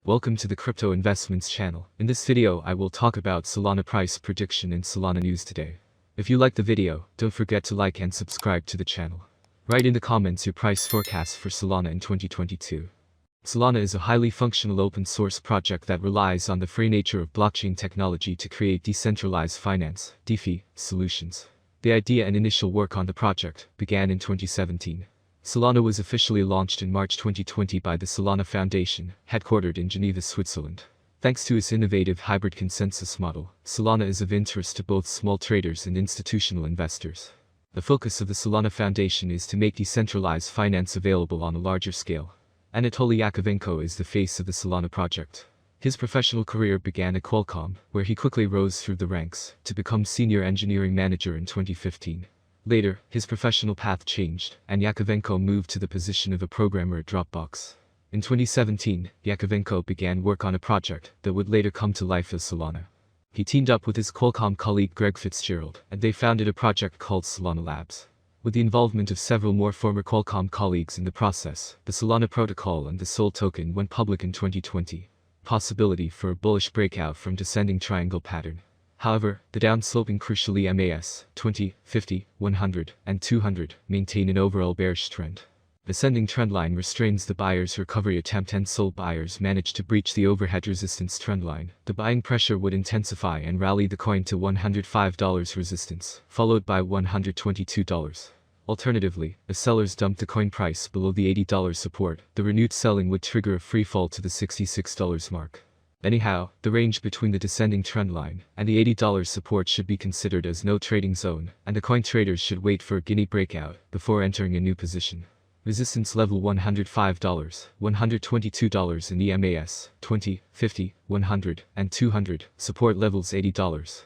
Welcome to the Crypto Investments channel. In this video, I will talk about Solana price prediction and Solana news today. If you like the video, don't forget to like and subscribe to the channel. Write in the comments your price forecast for Solana in 2022. Solana is a highly functional open source project that relies on the free nature of blockchain technology to create decentralized finance (DeFi) solutions. The idea and initial work on the project began in 2017. Solana was officially launched in March 2020 by the Solana Foundation, headquartered in Geneva, Switzerland. Thanks to its innovative hybrid consensus model, Solana is of interest to both small traders and institutional investors. The focus of the Solana Foundation is to make decentralized finance available on a larger scale. Anatoly Yakovenko is the face of the Solana project. His professional career began at Qualcomm, where he quickly rose through the ranks to become senior engineering manager in 2015. Later, his professional path changed, and Yakovenko moved to the position of a programmer at Dropbox. In 2017, Yakovenko began work on a project that would later come to life as Solana. He teamed up with his Qualcomm colleague Greg Fitzgerald, and they founded a project called Solana Labs. With the involvement of several more former Qualcomm colleagues in the process, the Solana protocol and the Sol token went public in 2020. Possibility for a bullish breakout from descending triangle pattern. However, the downsloping crucially MAS, 20, 50, 100, and 200 maintain an overall bearish trend. Ascending trendline restrains the buyer's recovery attempt and Sol buyers managed to breach the overhead resistance trendline. The buying pressure would intensify and rally the coin to $105 resistance, followed by $122. Alternatively, as sellers dumped the coin price below the $80 support, the renewed selling would trigger a free fall to the $66 mark. Anyhow, the range between the descending trendline and the $80 support should be considered as no trading zone, and the coin traders should wait for a guinea breakout before entering a new position. Resistance level $105, $122 in the MAS, 20, 50, 100, and 200, support levels $80,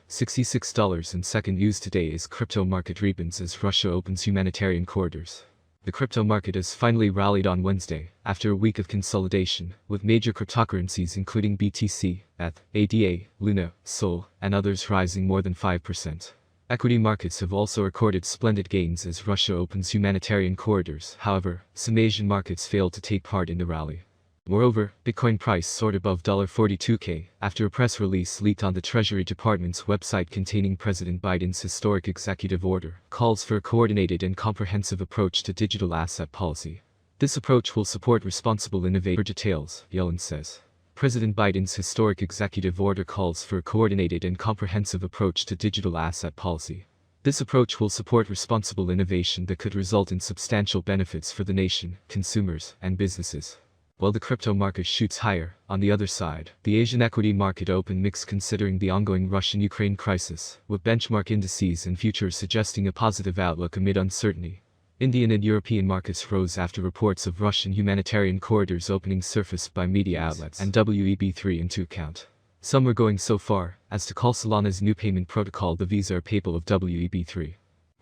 $66 and second news today is crypto market rebounds as Russia opens humanitarian corridors. The crypto market has finally rallied on Wednesday, after a week of consolidation, with major cryptocurrencies including BTC, ETH, ADA, Luna, Sol, and others rising more than 5%. Equity markets have also recorded splendid gains as Russia opens humanitarian corridors. However, some Asian markets failed to take part in the rally. Moreover, Bitcoin price soared above $42K after a press release leaked on the Treasury Department's website containing President Biden's historic executive order calls for a coordinated and comprehensive approach to digital asset policy. This approach will support responsible innovation. For details, Yellen says. President Biden's historic executive order calls for a coordinated and comprehensive approach to digital asset policy. This approach will support responsible innovation that could result in substantial benefits for the nation, consumers, and businesses. While the crypto market shoots higher, on the other side, the Asian equity market opened mixed considering the ongoing Russian-Ukraine crisis, with benchmark indices and futures suggesting a positive outlook amid uncertainty. Indian and European markets rose after reports of Russian humanitarian corridors opening surfaced by media outlets and WEB3 into account. Some are going so far as to call Solana's new payment protocol the Visa or PayPal of WEB3.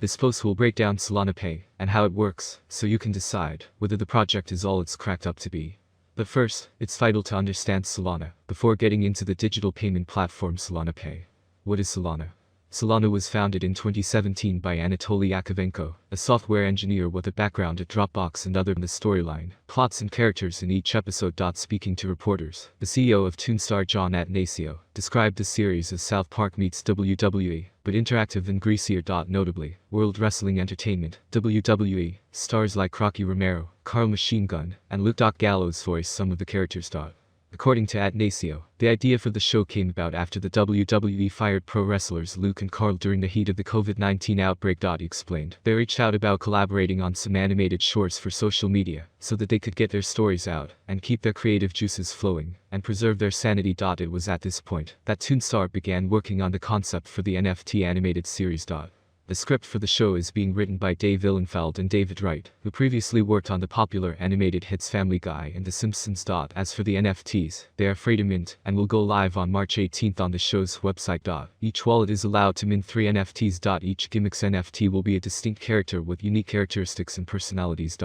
This post will break down Solana Pay and how it works, so you can decide whether the project is all it's cracked up to be. But first, it's vital to understand Solana before getting into the digital payment platform Solana Pay. What is Solana? Solana was founded in 2017 by Anatoly Yakovenko, a software engineer with a background at Dropbox and other. The storyline, plots and characters in each episode. Speaking to reporters, the CEO of Toonstar John Atanasio described the series as South Park meets WWE, but interactive and greasier. Notably, World Wrestling Entertainment, WWE, stars like Rocky Romero, Carl Machine Gun, and Luke Gallows voice some of the characters. According to Atanasio, the idea for the show came about after the WWE fired pro wrestlers Luke and Carl during the heat of the COVID-19 outbreak. He explained. They reached out about collaborating on some animated shorts for social media, so that they could get their stories out, and keep their creative juices flowing, and preserve their sanity. It was at this point that Toonstar began working on the concept for the NFT animated series. The script for the show is being written by Dave Illenfeld and David Wright, who previously worked on the popular animated hits Family Guy and The Simpsons. As for the NFTs, they are free to mint and will go live on March 18 on the show's website. Each wallet is allowed to mint 3 NFTs. Each Gimmicks NFT will be a distinct character with unique characteristics and personalities.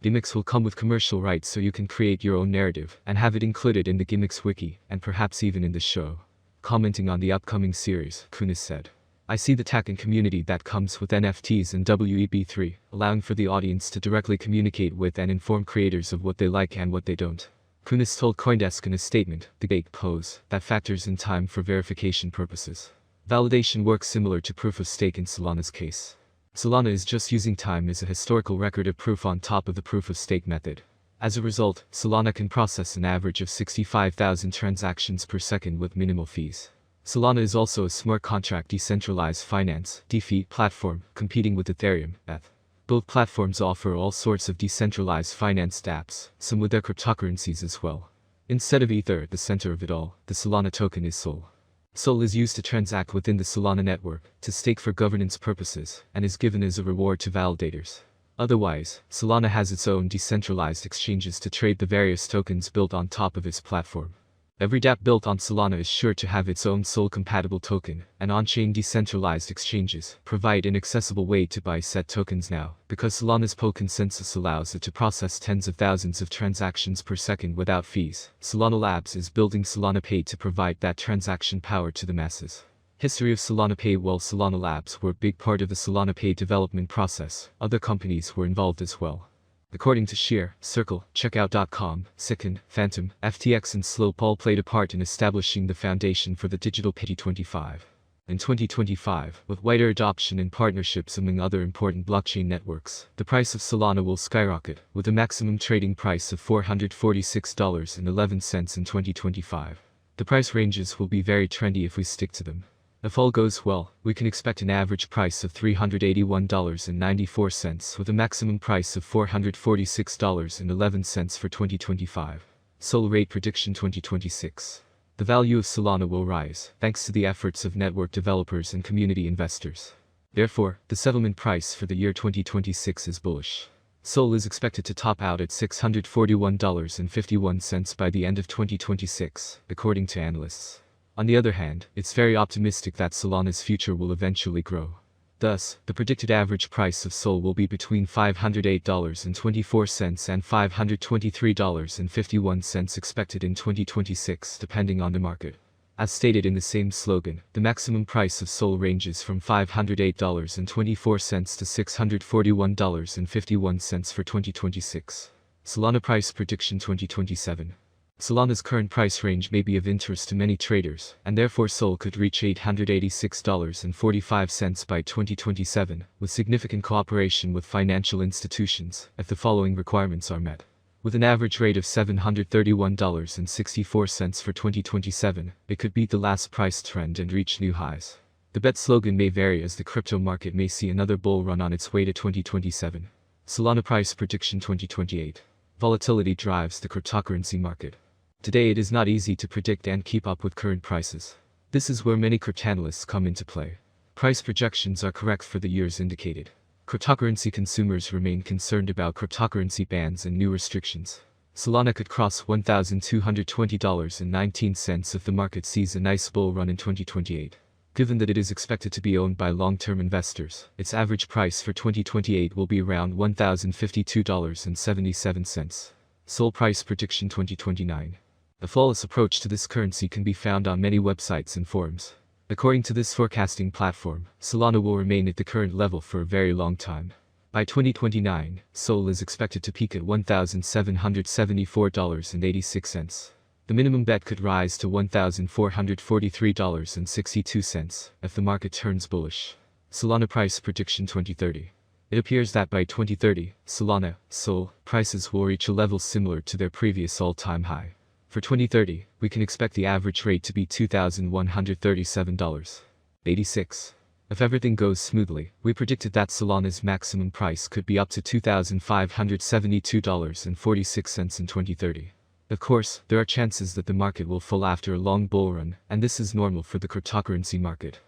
Gimmicks will come with commercial rights so you can create your own narrative and have it included in the Gimmicks wiki and perhaps even in the show. Commenting on the upcoming series, Kunis said. I see the tech and community that comes with NFTs and WEB3, allowing for the audience to directly communicate with and inform creators of what they like and what they don't. Kunis told CoinDesk in a statement, "The gate pose that factors in time for verification purposes. Validation works similar to proof of stake in Solana's case. Solana is just using time as a historical record of proof on top of the proof of stake method. As a result, Solana can process an average of 65,000 transactions per second with minimal fees. Solana is also a smart contract decentralized finance (DeFi) platform, competing with Ethereum (ETH). Both platforms offer all sorts of decentralized finance dApps, some with their cryptocurrencies as well. Instead of Ether at the center of it all, the Solana token is SOL. SOL is used to transact within the Solana network, to stake for governance purposes, and is given as a reward to validators. Otherwise, Solana has its own decentralized exchanges to trade the various tokens built on top of its platform. Every dApp built on Solana is sure to have its own SOL-compatible token, and on-chain decentralized exchanges provide an accessible way to buy said tokens now, because Solana's POW consensus allows it to process tens of thousands of transactions per second without fees. Solana Labs is building Solana Pay to provide that transaction power to the masses. History of Solana Pay. While Solana Labs were a big part of the Solana Pay development process, other companies were involved as well. According to Shear, Circle, Checkout.com, Sicken, Phantom, FTX and Slope all played a part in establishing the foundation for the digital Pay 25. In 2025, with wider adoption and partnerships among other important blockchain networks, the price of Solana will skyrocket, with a maximum trading price of $446.11 in 2025. The price ranges will be very trendy if we stick to them. If all goes well, we can expect an average price of $381.94 with a maximum price of $446.11 for 2025. SOL Rate Prediction 2026. The value of Solana will rise, thanks to the efforts of network developers and community investors. Therefore, the settlement price for the year 2026 is bullish. SOL is expected to top out at $641.51 by the end of 2026, according to analysts. On the other hand, it's very optimistic that Solana's future will eventually grow. Thus, the predicted average price of SOL will be between $508.24 and $523.51 expected in 2026 depending on the market. As stated in the same slogan, the maximum price of SOL ranges from $508.24 to $641.51 for 2026. Solana Price Prediction 2027. Solana's current price range may be of interest to many traders, and therefore SOL could reach $886.45 by 2027, with significant cooperation with financial institutions, if the following requirements are met. With an average rate of $731.64 for 2027, it could beat the last price trend and reach new highs. The bet slogan may vary as the crypto market may see another bull run on its way to 2027. Solana Price Prediction 2028. Volatility drives the cryptocurrency market. Today it is not easy to predict and keep up with current prices. This is where many cryptanalysts come into play. Price projections are correct for the years indicated. Cryptocurrency consumers remain concerned about cryptocurrency bans and new restrictions. Solana could cross $1,220.19 if the market sees a nice bull run in 2028. Given that it is expected to be owned by long-term investors, its average price for 2028 will be around $1,052.77. SOL Price Prediction 2029. A flawless approach to this currency can be found on many websites and forums. According to this forecasting platform, Solana will remain at the current level for a very long time. By 2029, SOL is expected to peak at $1,774.86. The minimum bet could rise to $1,443.62 if the market turns bullish. Solana Price Prediction 2030. It appears that by 2030, Solana, SOL, prices will reach a level similar to their previous all-time high. For 2030, we can expect the average rate to be $2,137.86. If everything goes smoothly, we predicted that Solana's maximum price could be up to $2,572.46 in 2030. Of course, there are chances that the market will fall after a long bull run, and this is normal for the cryptocurrency market.